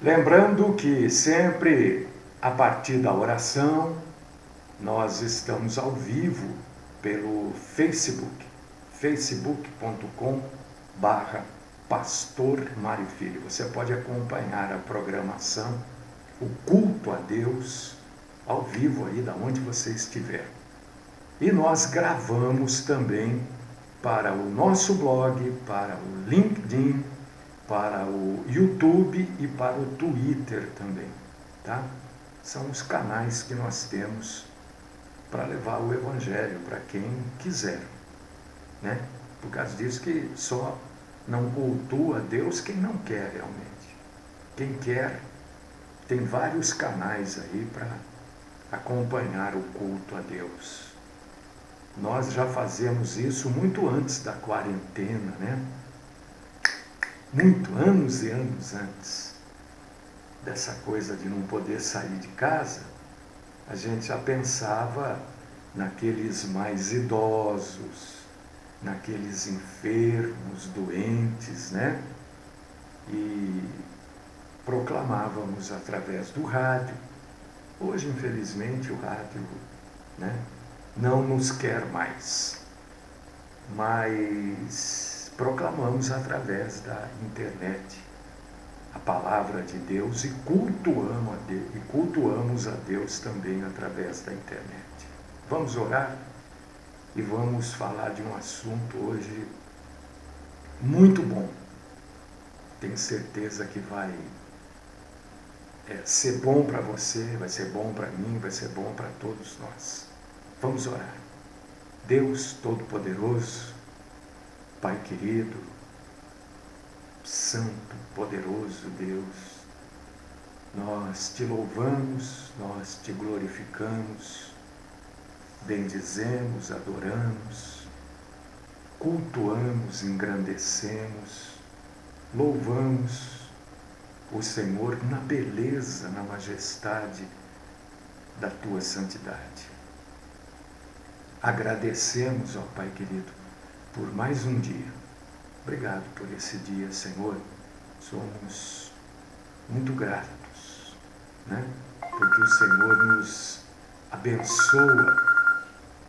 Lembrando que sempre a partir da oração, nós estamos ao vivo pelo Facebook, facebook.com/Pastor Mário Filho. Você pode acompanhar a programação, o culto a Deus, ao vivo aí da onde você estiver. E nós gravamos também para o nosso blog, para o LinkedIn, para o YouTube e para o Twitter também, tá? São os canais que nós temos para levar o Evangelho para quem quiser, né? Por causa disso que só não cultua Deus quem não quer realmente. Quem quer, tem vários canais aí para acompanhar o culto a Deus. Nós já fazemos isso muito antes da quarentena, né? Muito, anos e anos antes dessa coisa de não poder sair de casa, a gente já pensava naqueles mais idosos, naqueles enfermos, doentes, né? E proclamávamos através do rádio. Hoje, infelizmente, o rádio, né, não nos quer mais, mas proclamamos através da internet a palavra de Deus e cultuamos a Deus também através da internet. Vamos orar e vamos falar de um assunto hoje muito bom. Tenho certeza que vai ser bom para você, vai ser bom para mim, vai ser bom para todos nós. Vamos orar. Deus Todo-Poderoso, Pai querido, Santo, poderoso Deus, nós te louvamos, nós te glorificamos, bendizemos, adoramos, cultuamos, engrandecemos, louvamos o Senhor na beleza, na majestade da tua santidade. Agradecemos, ó Pai querido, por mais um dia. Obrigado por esse dia, Senhor. Somos muito gratos, né? Porque o Senhor nos abençoa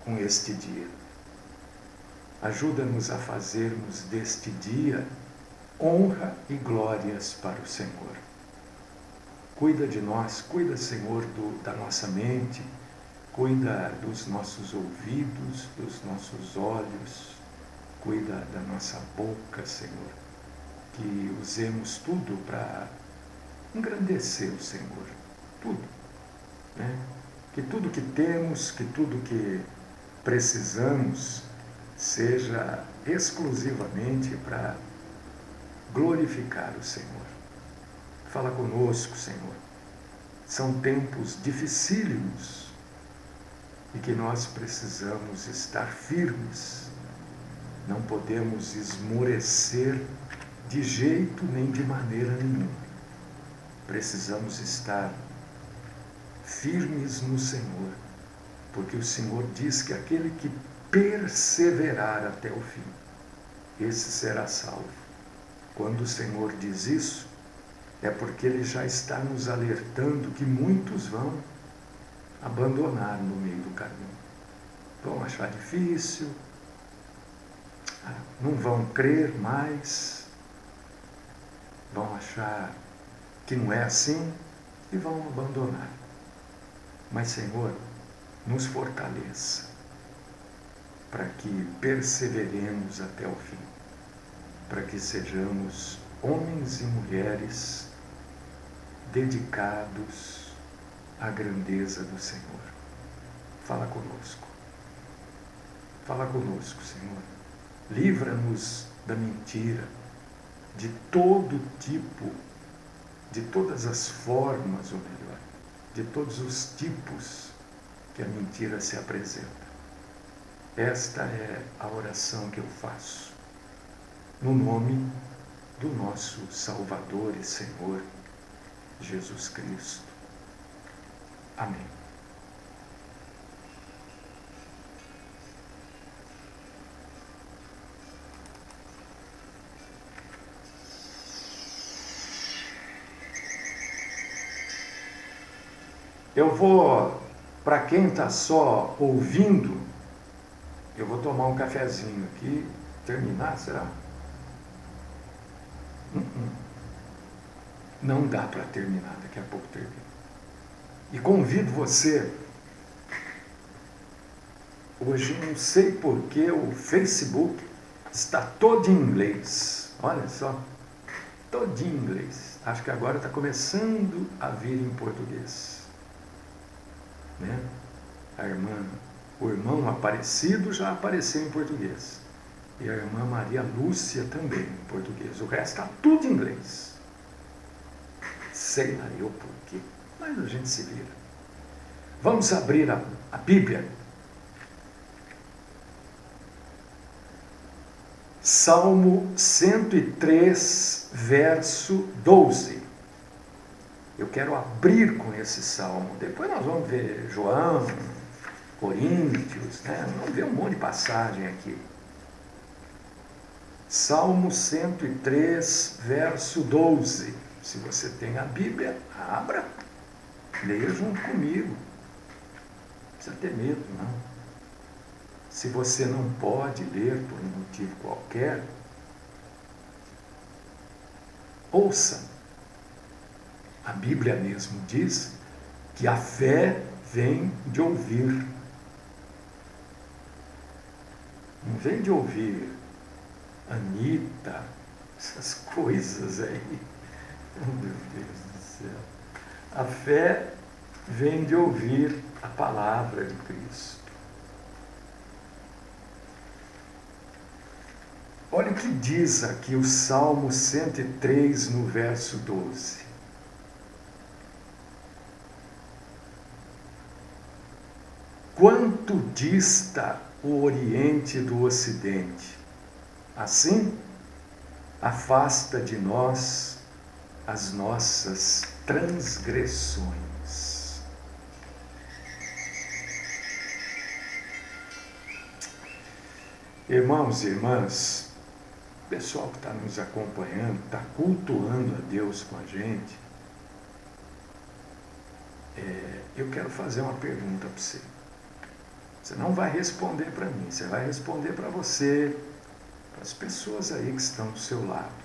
com este dia. Ajuda-nos a fazermos deste dia honra e glórias para o Senhor. Cuida de nós, cuida, Senhor, da nossa mente, cuida dos nossos ouvidos, dos nossos olhos, cuida da nossa boca, Senhor, que usemos tudo para engrandecer o Senhor, tudo, né? Que tudo que temos, que tudo que precisamos, seja exclusivamente para glorificar o Senhor. Fala conosco, Senhor. São tempos dificílimos e que nós precisamos estar firmes. Não podemos esmorecer de jeito nem de maneira nenhuma. Precisamos estar firmes no Senhor, porque o Senhor diz que aquele que perseverar até o fim, esse será salvo. Quando o Senhor diz isso, é porque Ele já está nos alertando que muitos vão abandonar no meio do caminho. Vão achar difícil, não vão crer mais, vão achar que não é assim e vão abandonar. Mas, Senhor, nos fortaleça para que perseveremos até o fim, para que sejamos homens e mulheres dedicados à grandeza do Senhor. Fala conosco. Fala conosco, Senhor. Livra-nos da mentira, de todo tipo, de todas as formas, ou melhor, de todos os tipos que a mentira se apresenta. Esta é a oração que eu faço, no nome do nosso Salvador e Senhor, Jesus Cristo. Amém. Eu vou, para quem está só ouvindo, eu vou tomar um cafezinho aqui, terminar, será? Não dá para terminar, daqui a pouco termina. E convido você, hoje não sei porque o Facebook está todo em inglês, olha só, todo em inglês. Acho que agora está começando a vir em português, né? O irmão Aparecido já apareceu em português. E a irmã Maria Lúcia também em português. O resto está tudo em inglês. Sei lá eu por quê, mas a gente se vira. Vamos abrir a Bíblia. Salmo 103, verso 12. Eu quero abrir com esse salmo. Depois nós vamos ver João, Coríntios, né? Vamos ver um monte de passagem aqui. Salmo 103, verso 12. Se você tem a Bíblia, abra, leia junto comigo. Não precisa ter medo, não. Se você não pode ler por um motivo qualquer, ouça. A Bíblia mesmo diz que a fé vem de ouvir. Não vem de ouvir Anitta, essas coisas aí. Oh, meu Deus do céu. A fé vem de ouvir a palavra de Cristo. Olha o que diz aqui o Salmo 103, no verso 12. Quanto dista o Oriente do Ocidente, assim afasta de nós as nossas transgressões. Irmãos e irmãs, o pessoal que está nos acompanhando, está cultuando a Deus com a gente, eu quero fazer uma pergunta para você. Você não vai responder para mim, você vai responder para você, para as pessoas aí que estão do seu lado.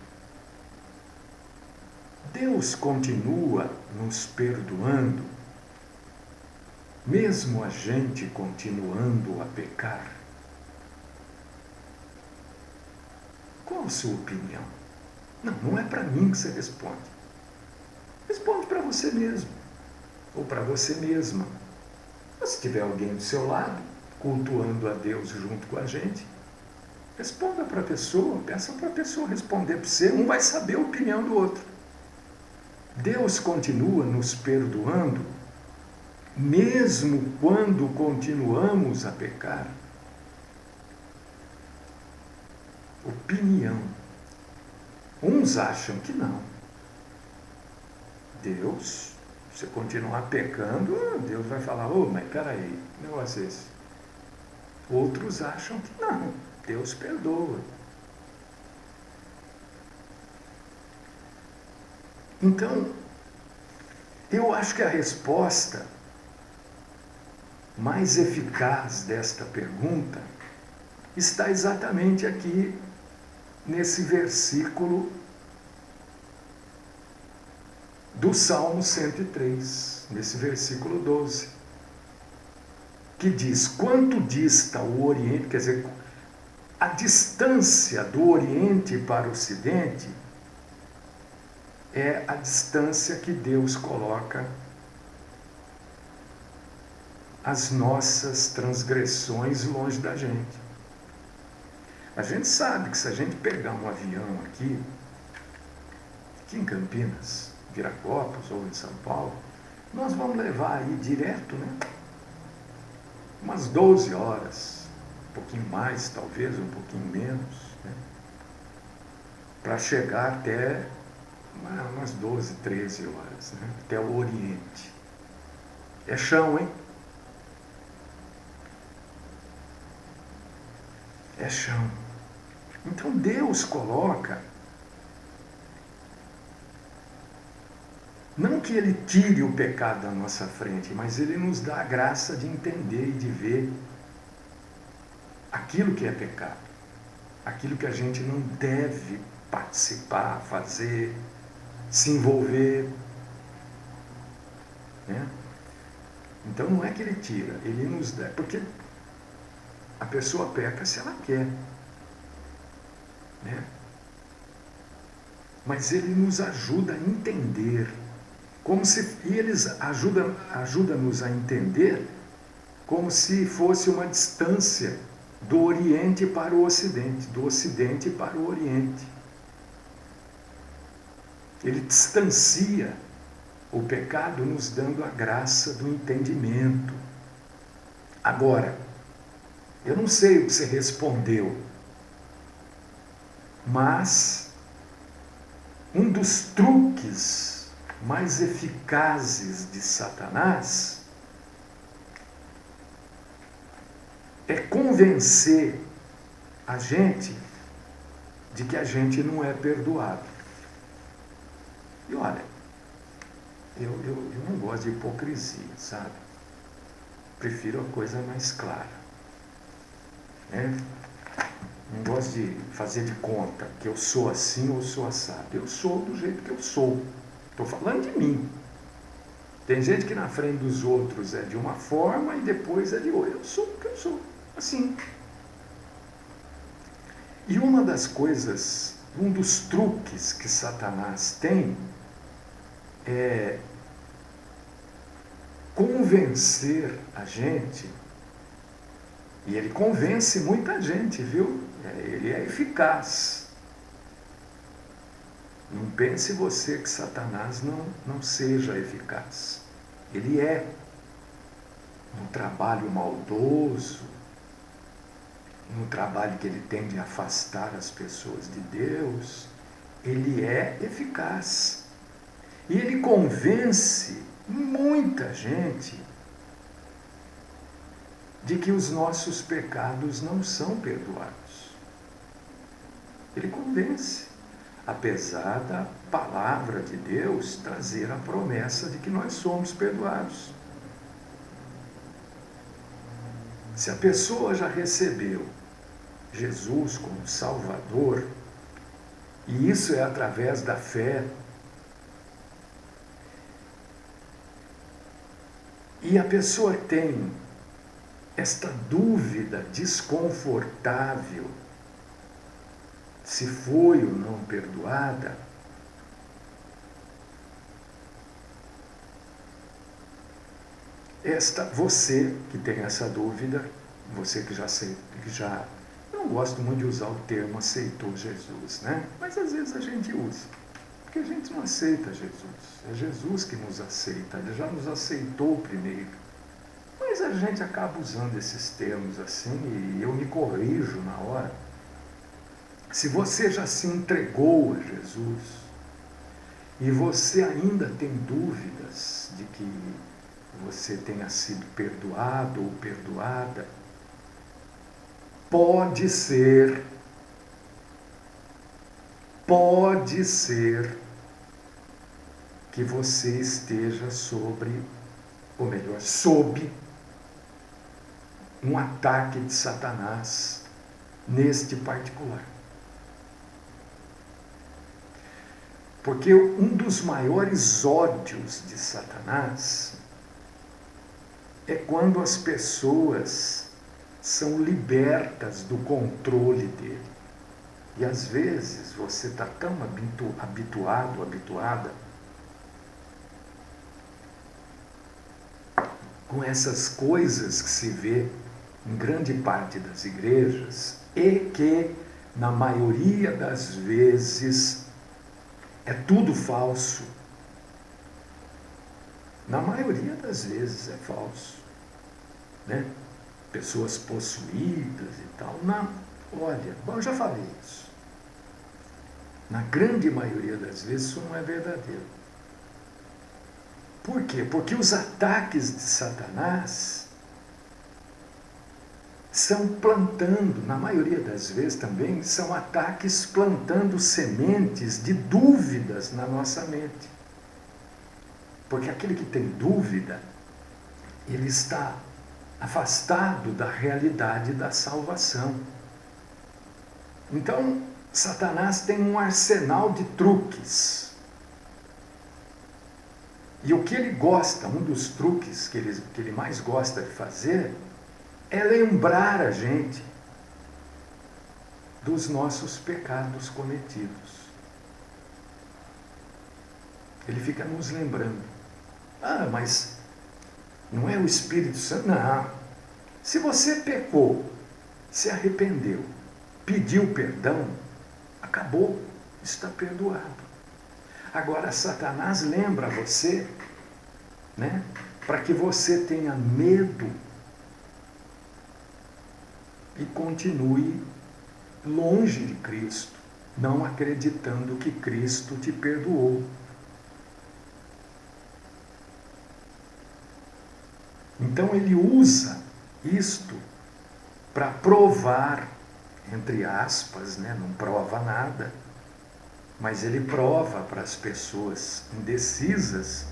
Deus continua nos perdoando, mesmo a gente continuando a pecar? Qual a sua opinião? Não é para mim que você responde. Responde para você mesmo, ou para você mesma. Se tiver alguém do seu lado, cultuando a Deus junto com a gente, responda para a pessoa, peça para a pessoa responder para você, um vai saber a opinião do outro. Deus continua nos perdoando, mesmo quando continuamos a pecar? Opinião. Uns acham que não. Deus, se você continuar pecando, Deus vai falar, mas peraí, que negócio é esse? Outros acham que não, Deus perdoa. Então, eu acho que a resposta mais eficaz desta pergunta está exatamente aqui nesse versículo do Salmo 103, nesse versículo 12, que diz: quanto dista o Oriente, quer dizer, a distância do Oriente para o Ocidente é a distância que Deus coloca as nossas transgressões longe da gente. A gente sabe que se a gente pegar um avião aqui em Campinas, Viracopos ou em São Paulo, nós vamos levar aí direto, né? Umas 12 horas, um pouquinho mais, talvez, um pouquinho menos, né? Para chegar até umas 12, 13 horas, né? Até o Oriente. É chão, hein? É chão. Então Deus coloca Não que ele tire o pecado da nossa frente, mas ele nos dá a graça de entender e de ver aquilo que é pecado, aquilo que a gente não deve participar, fazer, se envolver, né? Então não é que ele tira, ele nos dá, porque a pessoa peca se ela quer, né? Mas ele nos ajuda a entender, e eles ajuda-nos a entender como se fosse uma distância do Oriente para o Ocidente, do Ocidente para o Oriente. Ele distancia o pecado, nos dando a graça do entendimento. Agora, eu não sei o que você respondeu, mas um dos truques mais eficazes de Satanás é convencer a gente de que a gente não é perdoado. E olha, eu não gosto de hipocrisia, sabe? Prefiro a coisa mais clara, né? Não gosto de fazer de conta que eu sou assim ou sou assado. Eu sou do jeito que eu sou. Estou falando de mim. Tem gente que na frente dos outros é de uma forma e depois é de outra. Eu sou o que eu sou, assim. E uma das coisas, um dos truques que Satanás tem é convencer a gente, e ele convence muita gente, viu? Ele é eficaz. Não pense você que Satanás não seja eficaz. Ele é. No trabalho maldoso, no trabalho que ele tem de afastar as pessoas de Deus, ele é eficaz. E ele convence muita gente de que os nossos pecados não são perdoados. Ele convence, apesar da palavra de Deus trazer a promessa de que nós somos perdoados. Se a pessoa já recebeu Jesus como Salvador, e isso é através da fé, e a pessoa tem esta dúvida desconfortável se foi ou não perdoada, você que tem essa dúvida, você que já eu não gosto muito de usar o termo aceitou Jesus, né? Mas às vezes a gente usa, porque a gente não aceita Jesus, é Jesus que nos aceita, ele já nos aceitou primeiro. Mas a gente acaba usando esses termos assim e eu me corrijo na hora. Se você já se entregou a Jesus e você ainda tem dúvidas de que você tenha sido perdoado ou perdoada, pode ser que você esteja sob um ataque de Satanás neste particular. Porque um dos maiores ódios de Satanás é quando as pessoas são libertas do controle dele. E às vezes você está tão habituada com essas coisas que se vê em grande parte das igrejas e que, na maioria das vezes, é tudo falso. Na maioria das vezes é falso, né? Pessoas possuídas e tal. Olha, eu já falei isso. Na grande maioria das vezes isso não é verdadeiro. Por quê? Porque os ataques de Satanás são plantando, na maioria das vezes também, são ataques plantando sementes de dúvidas na nossa mente. Porque aquele que tem dúvida, ele está afastado da realidade da salvação. Então, Satanás tem um arsenal de truques. E o que ele gosta, um dos truques que ele mais gosta de fazer, é lembrar a gente dos nossos pecados cometidos. Ele fica nos lembrando. Ah, mas não é o Espírito Santo? Não. Se você pecou, se arrependeu, pediu perdão, acabou, está perdoado. Agora, Satanás lembra você, né, para que você tenha medo e continue longe de Cristo, não acreditando que Cristo te perdoou. Então ele usa isto para provar, entre aspas, né, não prova nada, mas ele prova para as pessoas indecisas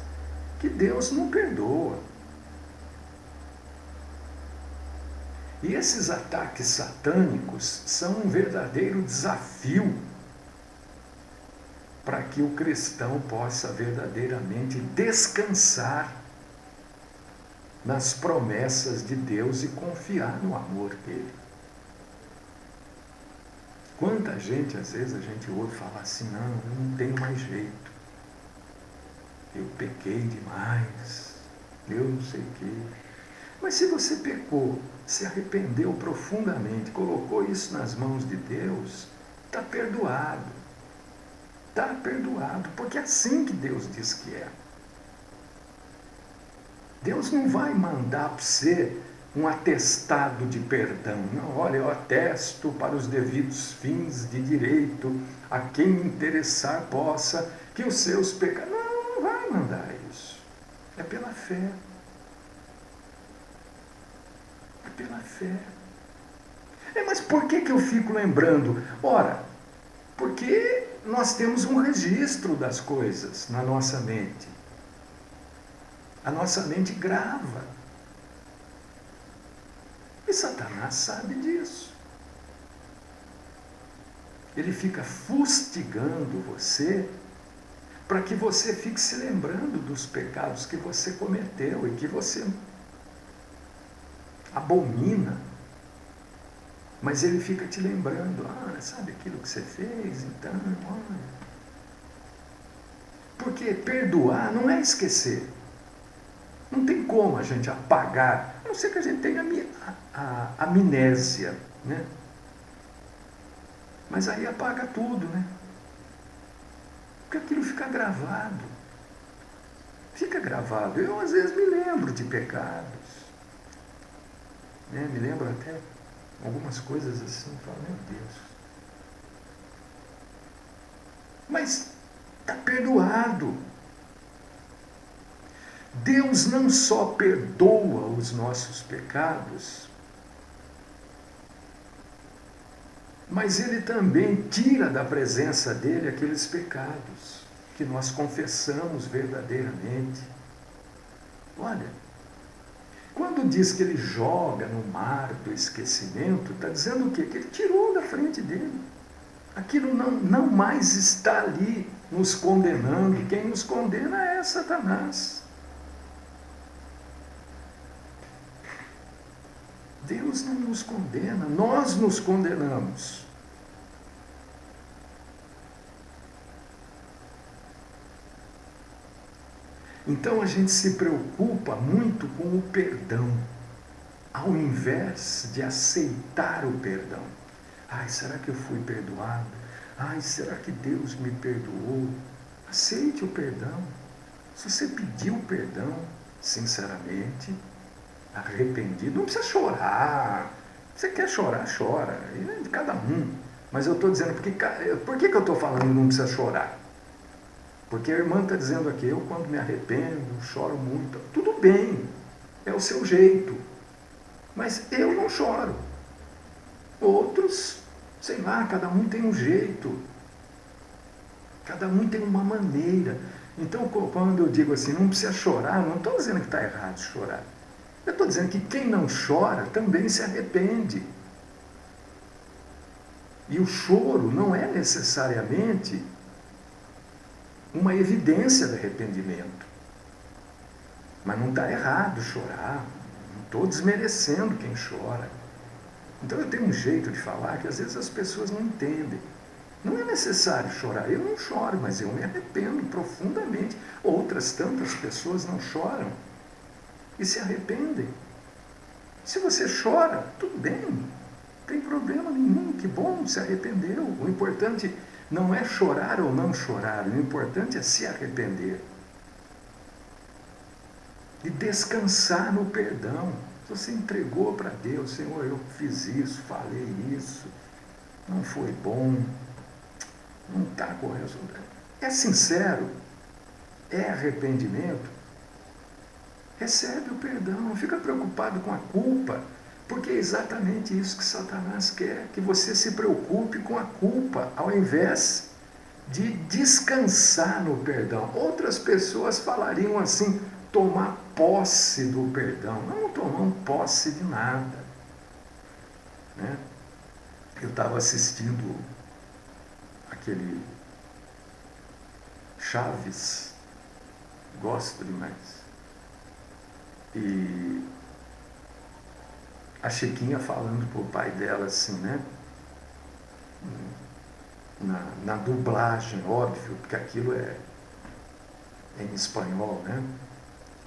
que Deus não perdoa. E esses ataques satânicos são um verdadeiro desafio para que o cristão possa verdadeiramente descansar nas promessas de Deus e confiar no amor dele. Quanta gente, às vezes, a gente ouve falar assim, não, eu não tenho mais jeito. Eu pequei demais, eu não sei o quê. Mas se você pecou, se arrependeu profundamente, colocou isso nas mãos de Deus, está perdoado. Está perdoado, porque é assim que Deus diz que é. Deus não vai mandar para você um atestado de perdão. Não, olha, eu atesto para os devidos fins de direito, a quem interessar possa, que os seus pecados... Não, não vai mandar isso. É pela fé. É pela fé. Mas por que eu fico lembrando? Ora, porque nós temos um registro das coisas na nossa mente. A nossa mente grava. E Satanás sabe disso. Ele fica fustigando você para que você fique se lembrando dos pecados que você cometeu e que você abomina. Mas ele fica te lembrando, sabe aquilo que você fez? Então, olha. Porque perdoar não é esquecer. Não tem como a gente apagar, a não ser que a gente tenha a amnésia, né? Mas aí apaga tudo, né? Porque aquilo fica gravado. Fica gravado. Eu, às vezes, me lembro de pecados. Né? Me lembro até algumas coisas assim, falo, meu Deus. Mas está perdoado. Deus não só perdoa os nossos pecados, mas Ele também tira da presença dEle aqueles pecados que nós confessamos verdadeiramente. Olha, quando diz que Ele joga no mar do esquecimento, está dizendo o quê? Que Ele tirou da frente dEle. Aquilo não mais está ali nos condenando. Quem nos condena é Satanás. Deus não nos condena, nós nos condenamos. Então a gente se preocupa muito com o perdão, ao invés de aceitar o perdão. Ai, será que eu fui perdoado? Ai, será que Deus me perdoou? Aceite o perdão. Se você pediu perdão, sinceramente, arrependido, não precisa chorar. Você quer chorar, chora. É de cada um. Mas eu estou dizendo, por que eu estou falando não precisa chorar? Porque a irmã está dizendo aqui, eu quando me arrependo, choro muito. Tudo bem, é o seu jeito. Mas eu não choro. Outros, sei lá, cada um tem um jeito. Cada um tem uma maneira. Então, quando eu digo assim, não precisa chorar, não estou dizendo que está errado chorar. Eu estou dizendo que quem não chora também se arrepende. E o choro não é necessariamente uma evidência de arrependimento. Mas não está errado chorar. Não estou desmerecendo quem chora. Então eu tenho um jeito de falar que às vezes as pessoas não entendem. Não é necessário chorar. Eu não choro, mas eu me arrependo profundamente. Outras tantas pessoas não choram e se arrependem. Se você chora, tudo bem. Não tem problema nenhum. Que bom, se arrependeu. O importante não é chorar ou não chorar. O importante é se arrepender. E descansar no perdão. Você entregou para Deus, Senhor, eu fiz isso, falei isso, não foi bom, não está correto. É sincero, é arrependimento, recebe o perdão, não fica preocupado com a culpa, porque é exatamente isso que Satanás quer, que você se preocupe com a culpa, ao invés de descansar no perdão. Outras pessoas falariam assim, tomar posse do perdão. Não tomamos posse de nada. Né? Eu estava assistindo aquele Chaves, gosto demais. E a Chiquinha falando pro pai dela assim, né? Na dublagem, óbvio, porque aquilo é em espanhol, né?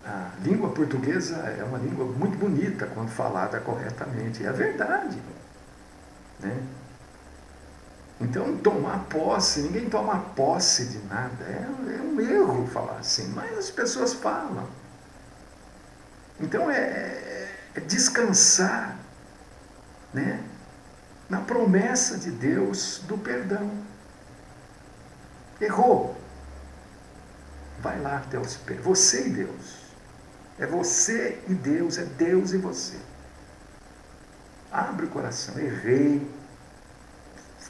A língua portuguesa é uma língua muito bonita quando falada corretamente. É verdade. Né? Então, tomar posse, ninguém toma posse de nada. É um erro falar assim, mas as pessoas falam. Então, é descansar, né, na promessa de Deus do perdão. Errou. Vai lá até os pés. Você e Deus. É você e Deus, é Deus e você. Abre o coração, errei,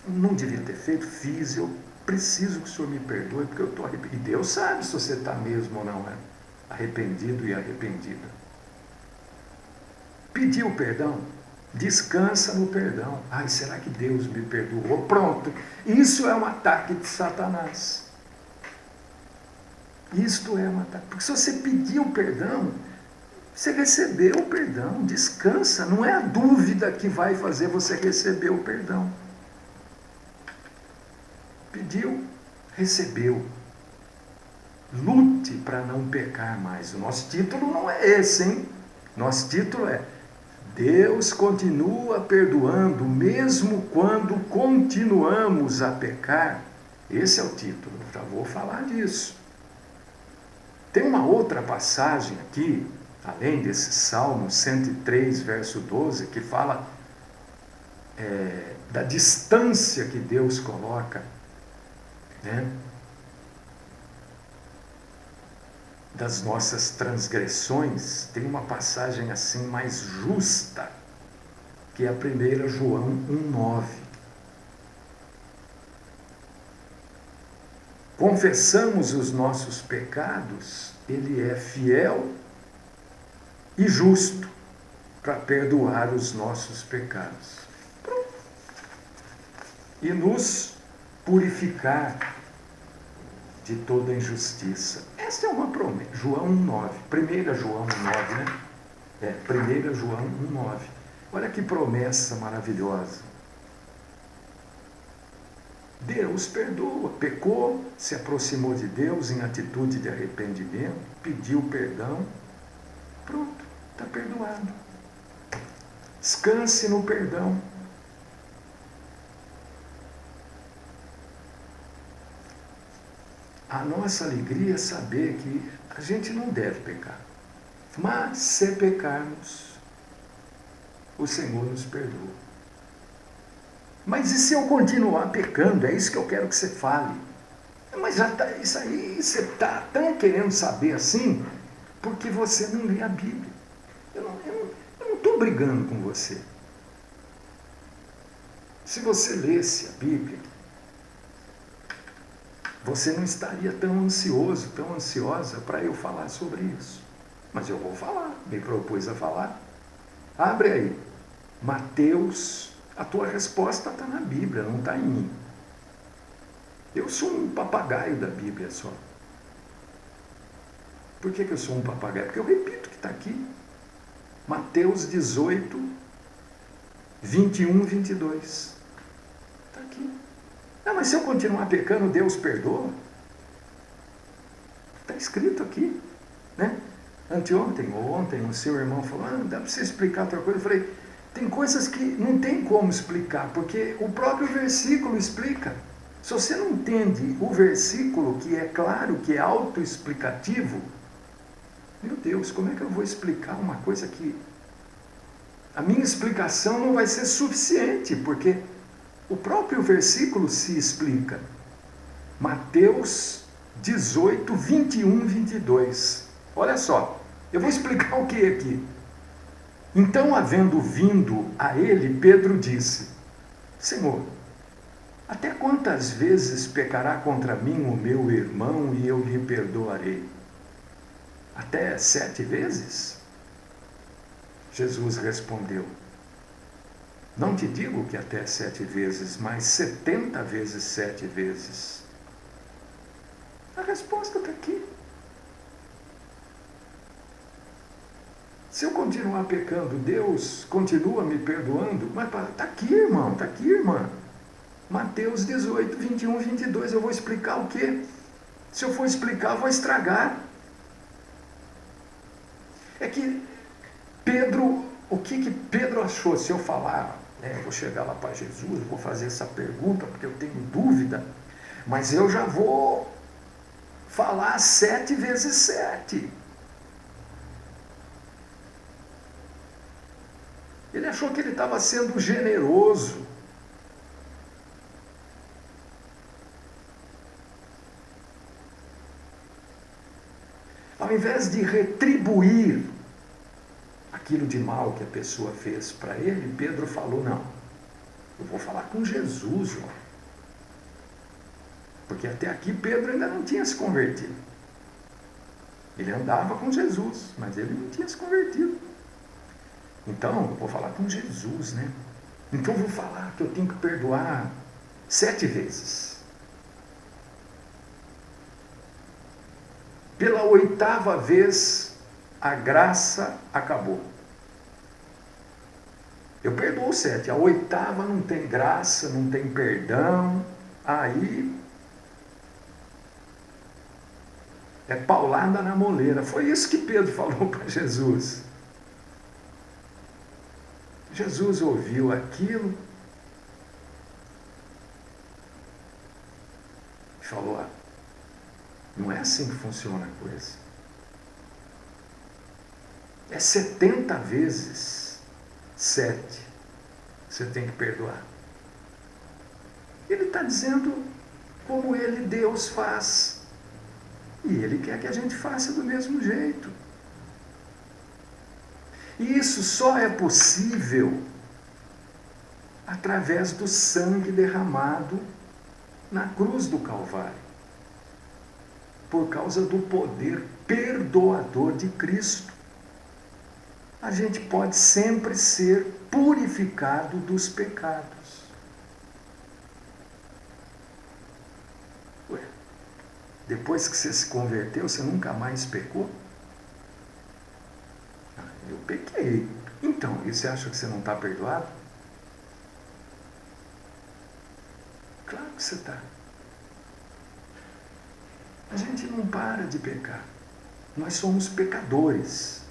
não devia ter feito, fiz, eu preciso que o Senhor me perdoe, porque eu estou arrependido. E Deus sabe se você está mesmo ou não, né? Arrependido e arrependida. Pediu perdão, descansa no perdão. Ai, será que Deus me perdoou? Pronto, isso é um ataque de Satanás. Isto é um ataque. Porque se você pediu perdão, você recebeu o perdão, descansa. Não é a dúvida que vai fazer você receber o perdão. Pediu, recebeu. Lute para não pecar mais. O nosso título não é esse, hein? Nosso título é Deus continua perdoando mesmo quando continuamos a pecar. Esse é o título, já vou falar disso. Tem uma outra passagem aqui, além desse Salmo 103, verso 12, que fala da distância que Deus coloca, né, das nossas transgressões. Tem uma passagem assim mais justa, que é a 1 João 1,9. Confessamos os nossos pecados, Ele é fiel e justo para perdoar os nossos pecados. Pronto. E nos purificar de toda injustiça. Essa é uma promessa. João 1,9. 1 João 1,9, né? 1 João 1,9. Olha que promessa maravilhosa. Deus perdoa, pecou, se aproximou de Deus em atitude de arrependimento, pediu perdão, pronto, está perdoado. Descanse no perdão. A nossa alegria é saber que a gente não deve pecar, mas se pecarmos, o Senhor nos perdoa. Mas e se eu continuar pecando? É isso que eu quero que você fale. Mas já tá, isso aí você está tão querendo saber assim, porque você não lê a Bíblia. Eu não estou brigando com você. Se você lesse a Bíblia, você não estaria tão ansioso, tão ansiosa para eu falar sobre isso. Mas eu vou falar, me propus a falar. Abre aí, Mateus, a tua resposta está na Bíblia, não está em mim. Eu sou um papagaio da Bíblia só. Por que eu sou um papagaio? Porque eu repito que está aqui. Mateus 18, 21, 22. Está aqui. Não, mas se eu continuar pecando, Deus perdoa? Está escrito aqui, né? Anteontem ou ontem, o seu irmão falou, dá para você explicar outra coisa? Eu falei, tem coisas que não tem como explicar, porque o próprio versículo explica. Se você não entende o versículo, que é claro, que é autoexplicativo, meu Deus, como é que eu vou explicar uma coisa que a minha explicação não vai ser suficiente, porque o próprio versículo se explica. Mateus 18, 21, 22. Olha só, eu vou explicar o que aqui. Então, havendo vindo a ele, Pedro disse, Senhor, até quantas vezes pecará contra mim o meu irmão e eu lhe perdoarei? Até 7 vezes? Jesus respondeu, não te digo que até 7 vezes, mas 70 vezes 7 vezes. A resposta está aqui. Se eu continuar pecando, Deus continua me perdoando? Mas está aqui, irmão, está aqui, irmã. Mateus 18, 21, 22. Eu vou explicar o quê? Se eu for explicar, eu vou estragar. É que Pedro, o que Pedro achou? Se eu falar, eu vou chegar lá para Jesus, vou fazer essa pergunta, porque eu tenho dúvida, mas eu já vou falar 7 vezes 7. Ele achou que ele estava sendo generoso. Ao invés de retribuir aquilo de mal que a pessoa fez para ele, Pedro falou, não, eu vou falar com Jesus, ó. Porque até aqui Pedro ainda não tinha se convertido. Ele andava com Jesus, mas ele não tinha se convertido. Então, eu vou falar com Jesus, né? Então eu vou falar que eu tenho que perdoar 7 vezes. Pela 8ª vez, a graça acabou. Eu perdoo 7, a 8ª não tem graça, não tem perdão, aí é paulada na moleira. Foi isso que Pedro falou para Jesus. Jesus ouviu aquilo e falou, não é assim que funciona a coisa. É 70 vezes 7 você tem que perdoar. Ele está dizendo como ele, Deus, faz. E ele quer que a gente faça do mesmo jeito. E isso só é possível através do sangue derramado na cruz do Calvário, por causa do poder perdoador de Cristo. A gente pode sempre ser purificado dos pecados. Ué, depois que você se converteu, você nunca mais pecou? Eu pequei. Então, e você acha que você não está perdoado? Claro que você está. A gente não para de pecar. Nós somos pecadores,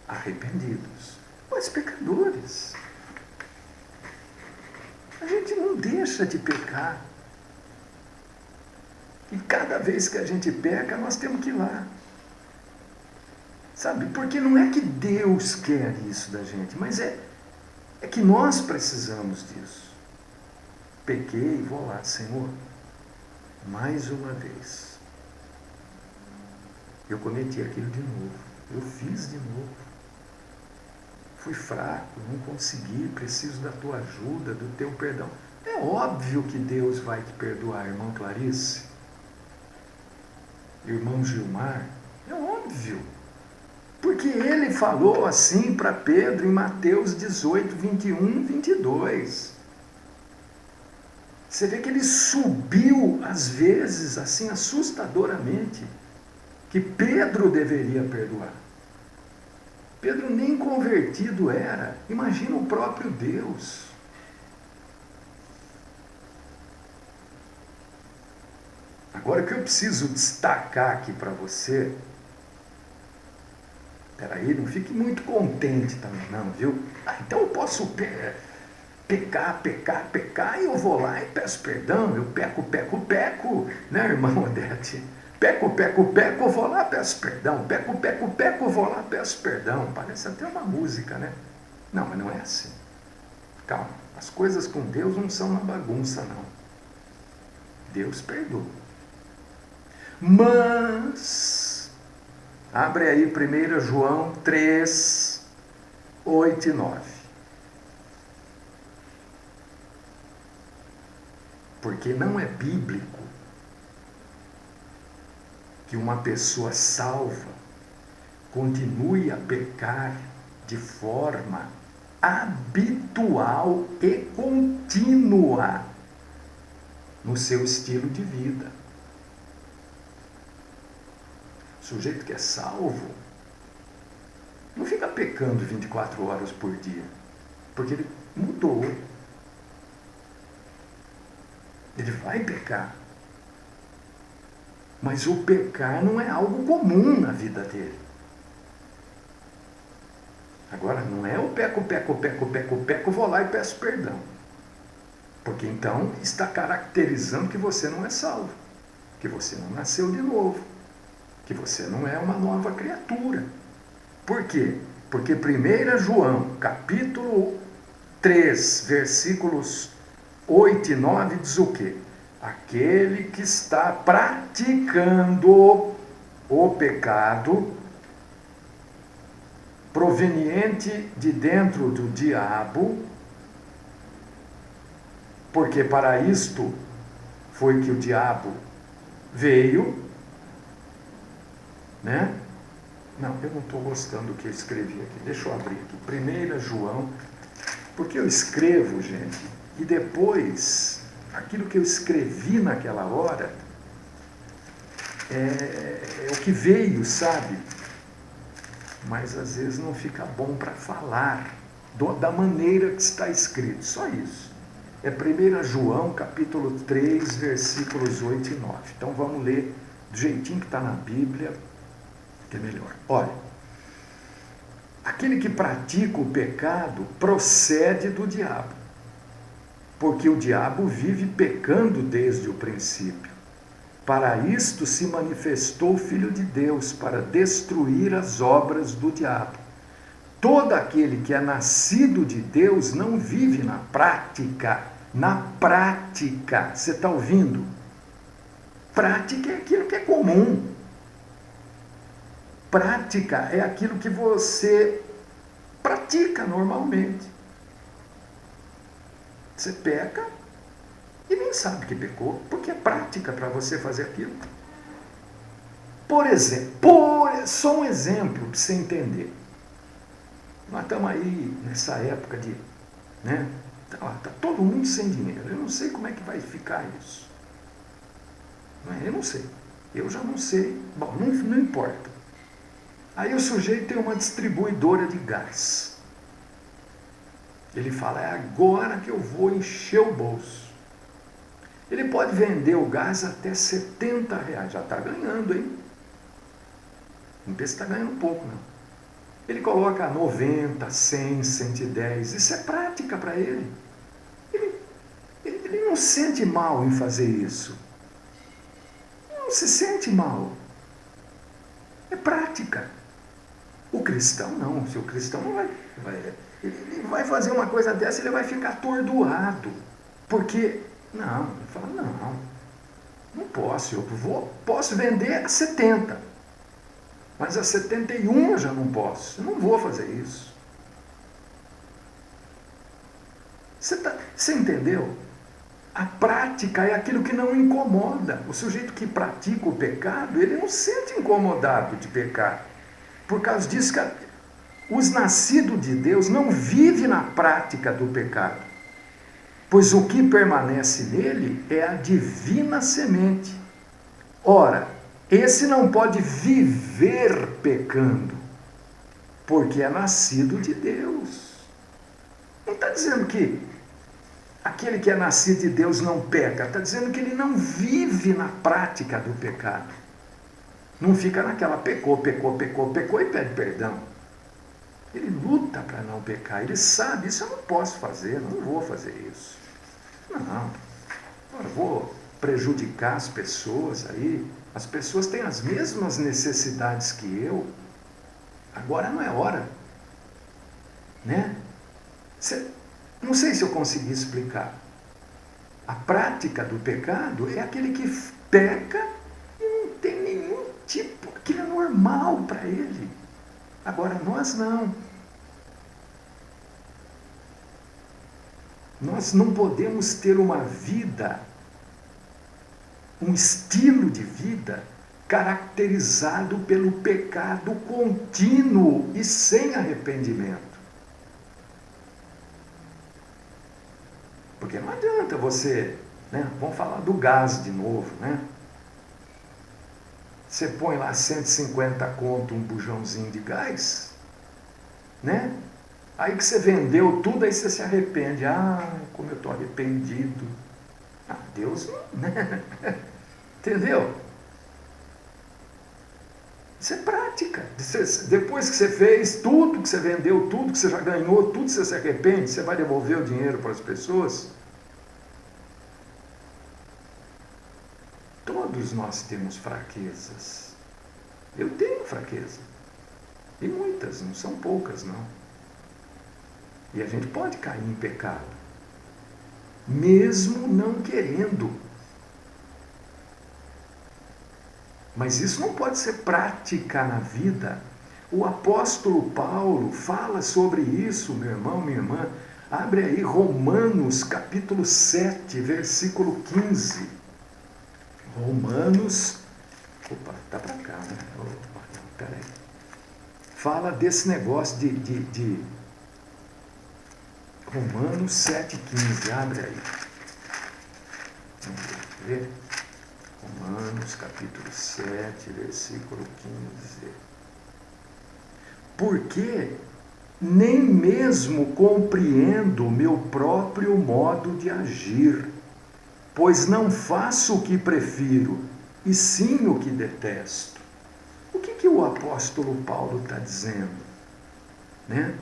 arrependidos, mas pecadores. A gente não deixa de pecar. E cada vez que a gente peca, nós temos que ir lá. Sabe? Porque não é que Deus quer isso da gente, mas é que nós precisamos disso. Pequei, vou lá, Senhor, mais uma vez. Eu cometi aquilo de novo, eu fiz de novo. Fui fraco, não consegui, preciso da tua ajuda, do teu perdão. É óbvio que Deus vai te perdoar, irmã Clarice. irmão Gilmar? É óbvio. Porque ele falou assim para Pedro em Mateus 18, 21, 22. Você vê que ele subiu, às vezes, assim, assustadoramente, que Pedro deveria perdoar. Pedro nem convertido era. Imagina o próprio Deus. Agora, o que eu preciso destacar aqui para você... Peraí, não fique muito contente também não, viu? Então eu posso pecar, e eu vou lá e peço perdão, eu peco, né, irmã Odete? Peco, eu vou lá, peço perdão, peco, vou lá, peço perdão. Parece até uma música, né? Não, mas não é assim. Calma, as coisas com Deus não são uma bagunça, não. Deus perdoa. Mas... abre aí 1 João 3, 8 e 9. Porque não é bíblico que uma pessoa salva continue a pecar de forma habitual e contínua no seu estilo de vida. O sujeito que é salvo não fica pecando 24 horas por dia, porque ele mudou. Ele vai pecar. Mas o pecar não é algo comum na vida dele. Agora, não é o peco, vou lá e peço perdão. Porque então está caracterizando que você não é salvo, que você não nasceu de novo, que você não é uma nova criatura. Por quê? Porque 1 João, capítulo 3, versículos 8 e 9, diz o quê? Aquele que está praticando o pecado proveniente de dentro do diabo, porque para isto foi que o diabo veio, né? Não, eu não estou gostando do que eu escrevi aqui. Deixa eu abrir aqui. 1 João, porque eu escrevo, gente, e depois, aquilo que eu escrevi naquela hora, é o que veio, sabe? Mas às vezes não fica bom para falar da maneira que está escrito, só isso. É 1 João, capítulo 3, versículos 8 e 9. Então vamos ler do jeitinho que está na Bíblia, que é melhor. Olha, aquele que pratica o pecado procede do diabo, porque o diabo vive pecando desde o princípio. Para isto se manifestou o Filho de Deus, para destruir as obras do diabo. Todo aquele que é nascido de Deus não vive na prática. Na prática, você está ouvindo? Prática é aquilo que é comum. Prática é aquilo que você pratica normalmente. Você peca e nem sabe que pecou, porque é prática para você fazer aquilo. Por exemplo, só um exemplo para você entender. Nós estamos aí nessa época de, né? Está todo mundo sem dinheiro. Eu não sei como é que vai ficar isso. Eu não sei. Eu já não sei. Bom, não importa. Aí o sujeito tem uma distribuidora de gás. Ele fala, é agora que eu vou encher o bolso. Ele pode vender o gás até R$70. Já está ganhando, hein? Não pensa que está ganhando pouco, não. Ele coloca 90, 100, 110. Isso é prática para ele. Ele não sente mal em fazer isso. Não se sente mal. É prática. O cristão não. Se o cristão não ele vai fazer uma coisa dessa, ele vai ficar atordoado. Porque, não, ele fala, não posso. Posso vender a 70. Mas a 71 eu já não posso. Eu não vou fazer isso. Você entendeu? A prática é aquilo que não incomoda. O sujeito que pratica o pecado, ele não se sente incomodado de pecar. Por causa disso, os nascidos de Deus não vivem na prática do pecado. Pois o que permanece nele é a divina semente. Ora, esse não pode viver pecando, porque é nascido de Deus. Não está dizendo que aquele que é nascido de Deus não peca, está dizendo que ele não vive na prática do pecado. Não fica naquela pecou e pede perdão. Ele luta para não pecar, ele sabe, isso eu não posso fazer, não vou fazer isso. Não, eu vou prejudicar as pessoas aí. As pessoas têm as mesmas necessidades que eu. Agora não é hora. Né? Não sei se eu consegui explicar. A prática do pecado é aquele que peca e não tem nenhum tipo, aquilo é normal para ele. Agora nós não. Nós não podemos ter uma vida, um estilo de vida caracterizado pelo pecado contínuo e sem arrependimento. Porque não adianta você, né? Vamos falar do gás de novo, né? Você põe lá 150 conto um bujãozinho de gás, né? Aí que você vendeu tudo, aí você se arrepende. Ah, como eu estou arrependido. Ah, Deus não, né? Entendeu? Isso é prática. Depois que você fez tudo, que você vendeu tudo, que você já ganhou tudo, você se arrepende, você vai devolver o dinheiro para as pessoas? Todos nós temos fraquezas. Eu tenho fraqueza. E muitas, não são poucas, não. E a gente pode cair em pecado, mesmo não querendo. Mas isso não pode ser prática na vida. O apóstolo Paulo fala sobre isso, meu irmão, minha irmã. Abre aí Romanos capítulo 7, versículo 15. Romanos... Opa, tá para cá, né? Opa, peraí. Fala desse negócio de Romanos 7,15, abre aí. Vamos ver. Romanos capítulo 7, versículo 15. Porque nem mesmo compreendo o meu próprio modo de agir, pois não faço o que prefiro, e sim o que detesto. O que o apóstolo Paulo está dizendo? Né?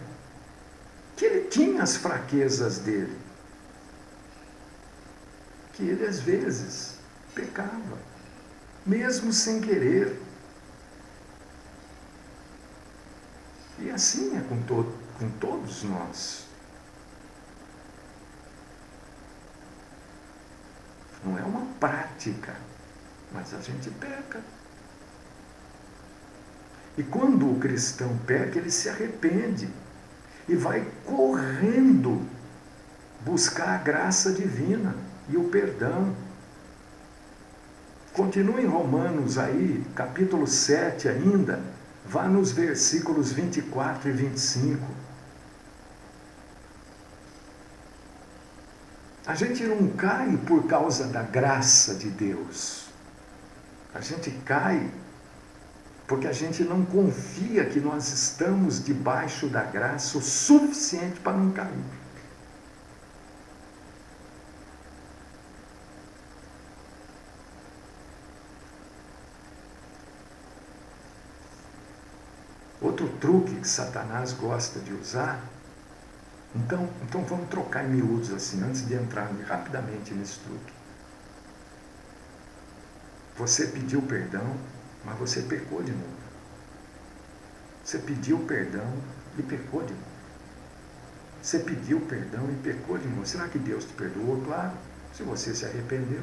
Que ele tinha as fraquezas dele, que ele às vezes pecava, mesmo sem querer. E assim é com todos nós. Não é uma prática, mas a gente peca. E quando o cristão peca, ele se arrepende e vai correndo buscar a graça divina e o perdão. Continua em Romanos aí, capítulo 7 ainda, vá nos versículos 24 e 25. A gente não cai por causa da graça de Deus. A gente cai porque a gente não confia que nós estamos debaixo da graça o suficiente para não cair. Outro truque que Satanás gosta de usar, então vamos trocar em miúdos assim, antes de entrar rapidamente nesse truque. Você pediu perdão, mas você pecou de novo. Você pediu perdão e pecou de novo. Você pediu perdão e pecou de novo. Será que Deus te perdoou? Claro, se você se arrependeu.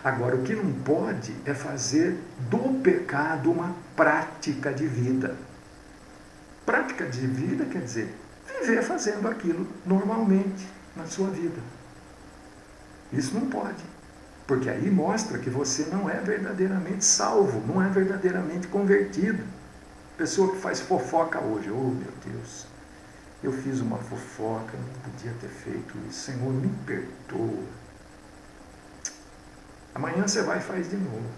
Agora, o que não pode é fazer do pecado uma prática de vida. Prática de vida quer dizer viver fazendo aquilo normalmente na sua vida. Isso não pode. Porque aí mostra que você não é verdadeiramente salvo, não é verdadeiramente convertido. Pessoa que faz fofoca hoje, oh meu Deus, eu fiz uma fofoca, não podia ter feito isso, Senhor, me perdoa. Amanhã você vai e faz de novo.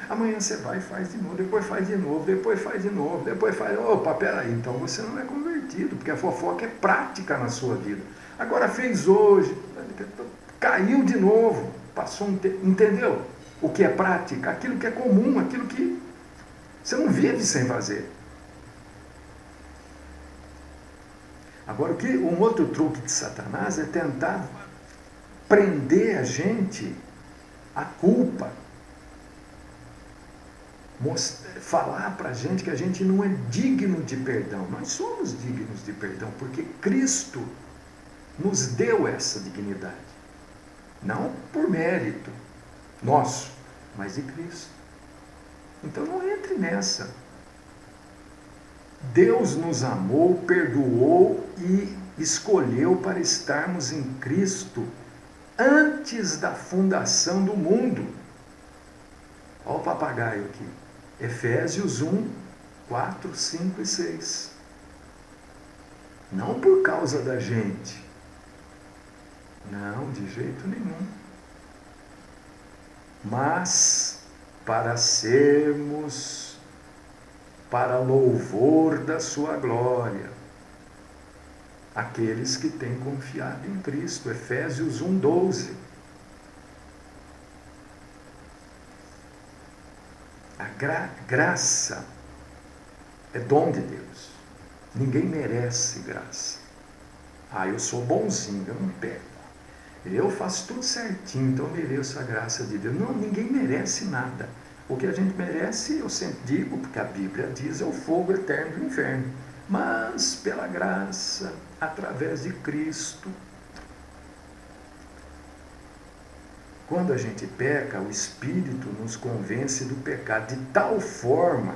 Amanhã você vai e faz de novo, depois faz de novo, depois faz de novo, depois faz... Opa, peraí, então você não é convertido, porque a fofoca é prática na sua vida. Agora fez hoje, caiu de novo, passou um tempo, entendeu? O que é prática, aquilo que é comum, aquilo que você não vive sem fazer. Agora, um outro truque de Satanás é tentar prender a gente à culpa. Falar para a gente que a gente não é digno de perdão. Nós somos dignos de perdão, porque Cristo nos deu essa dignidade. Não por mérito nosso, mas de Cristo. Então não entre nessa. Deus nos amou, perdoou e escolheu para estarmos em Cristo antes da fundação do mundo. Olha o papagaio aqui. Efésios 1, 4, 5 e 6. Não por causa da gente. Não, de jeito nenhum. Mas para sermos para louvor da sua glória, aqueles que têm confiado em Cristo. Efésios 1, 12. A graça é dom de Deus. Ninguém merece graça. Ah, eu sou bonzinho, eu não peco. Eu faço tudo certinho, então eu mereço a graça de Deus. Não, ninguém merece nada. O que a gente merece, eu sempre digo, porque a Bíblia diz, é o fogo eterno do inferno. Mas, pela graça, através de Cristo, quando a gente peca, o Espírito nos convence do pecado de tal forma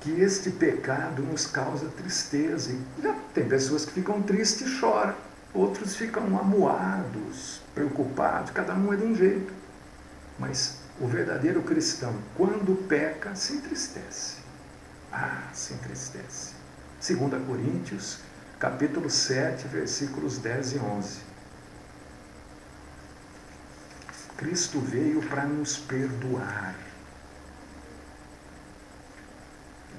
que este pecado nos causa tristeza. E já tem pessoas que ficam tristes e choram, outros ficam amuados, preocupados, cada um é de um jeito. Mas o verdadeiro cristão, quando peca, se entristece. Ah, se entristece. 2 Coríntios, capítulo 7, versículos 10 e 11. Cristo veio para nos perdoar.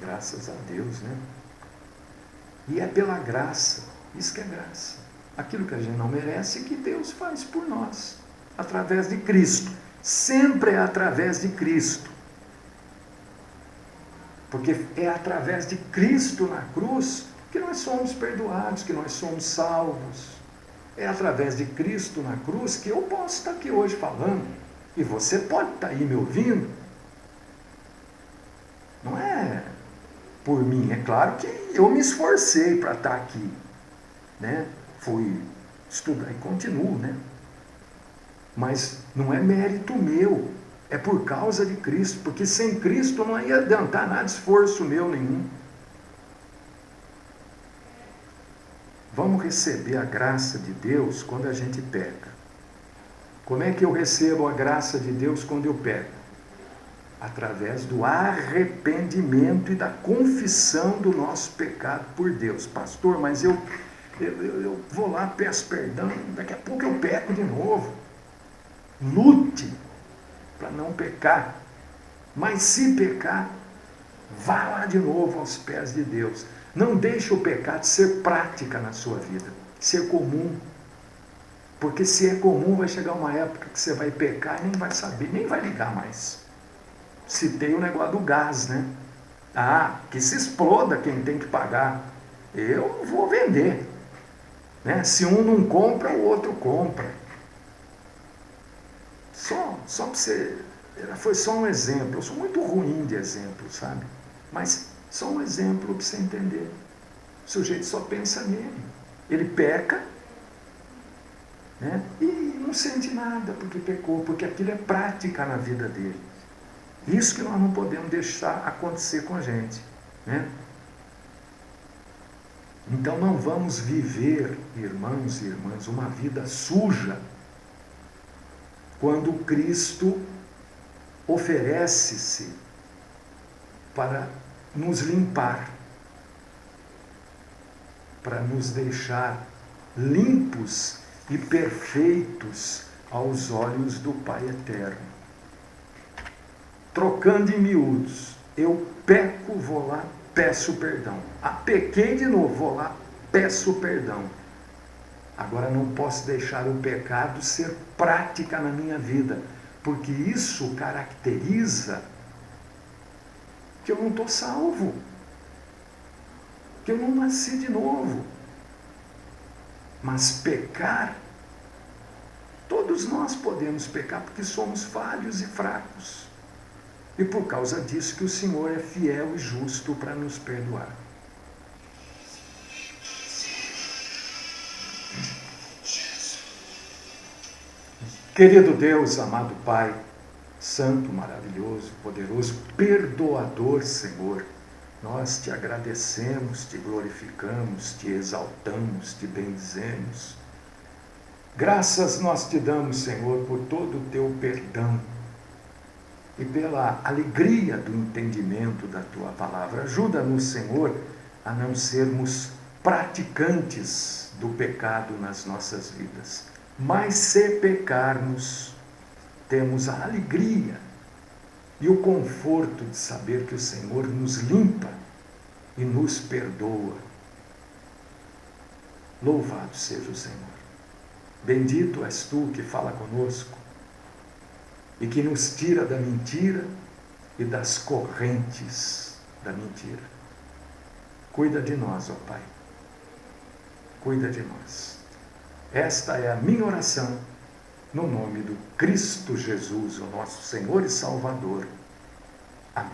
Graças a Deus, né? E é pela graça, isso que é graça. Aquilo que a gente não merece, que Deus faz por nós, através de Cristo. Sempre é através de Cristo. Porque é através de Cristo na cruz que nós somos perdoados, que nós somos salvos. É através de Cristo na cruz que eu posso estar aqui hoje falando. E você pode estar aí me ouvindo. Não é por mim. É claro que eu me esforcei para estar aqui. Né? Fui estudar e continuo, né? Mas não é mérito meu. É por causa de Cristo. Porque sem Cristo não ia adiantar nada, esforço meu nenhum. Vamos receber a graça de Deus quando a gente peca. Como é que eu recebo a graça de Deus quando eu peco? Através do arrependimento e da confissão do nosso pecado por Deus. Pastor, mas eu vou lá, peço perdão, daqui a pouco eu peco de novo. Lute para não pecar. Mas se pecar, vá lá de novo aos pés de Deus. Não deixe o pecado ser prática na sua vida, ser comum. Porque se é comum, vai chegar uma época que você vai pecar e nem vai saber, nem vai ligar mais. Citei o negócio do gás, né? Ah, que se exploda quem tem que pagar. Eu vou vender. Né? Se um não compra, o outro compra. Só para você... Foi só um exemplo. Eu sou muito ruim de exemplo, sabe? Mas só um exemplo para você entender. O sujeito só pensa nele. Ele peca, né? E não sente nada porque pecou, porque aquilo é prática na vida dele. Isso que nós não podemos deixar acontecer com a gente. Né? Então não vamos viver, irmãos e irmãs, uma vida suja quando Cristo oferece-se para nos limpar, para nos deixar limpos e perfeitos aos olhos do Pai Eterno. Trocando em miúdos, eu peco, vou lá, peço perdão. Pequei de novo, vou lá, peço perdão. Agora não posso deixar o pecado ser prática na minha vida, porque isso caracteriza que eu não estou salvo, que eu não nasci de novo. Mas pecar, todos nós podemos pecar, porque somos falhos e fracos. E por causa disso que o Senhor é fiel e justo para nos perdoar. Querido Deus, amado Pai, santo, maravilhoso, poderoso, perdoador, Senhor, nós te agradecemos, te glorificamos, te exaltamos, te bendizemos. Graças nós te damos, Senhor, por todo o teu perdão e pela alegria do entendimento da tua palavra. Ajuda-nos, Senhor, a não sermos praticantes do pecado nas nossas vidas. Mas se pecarmos, temos a alegria e o conforto de saber que o Senhor nos limpa e nos perdoa. Louvado seja o Senhor. Bendito és tu que fala conosco e que nos tira da mentira e das correntes da mentira. Cuida de nós, ó Pai. Cuida de nós. Esta é a minha oração, no nome do Cristo Jesus, o nosso Senhor e Salvador. Amém.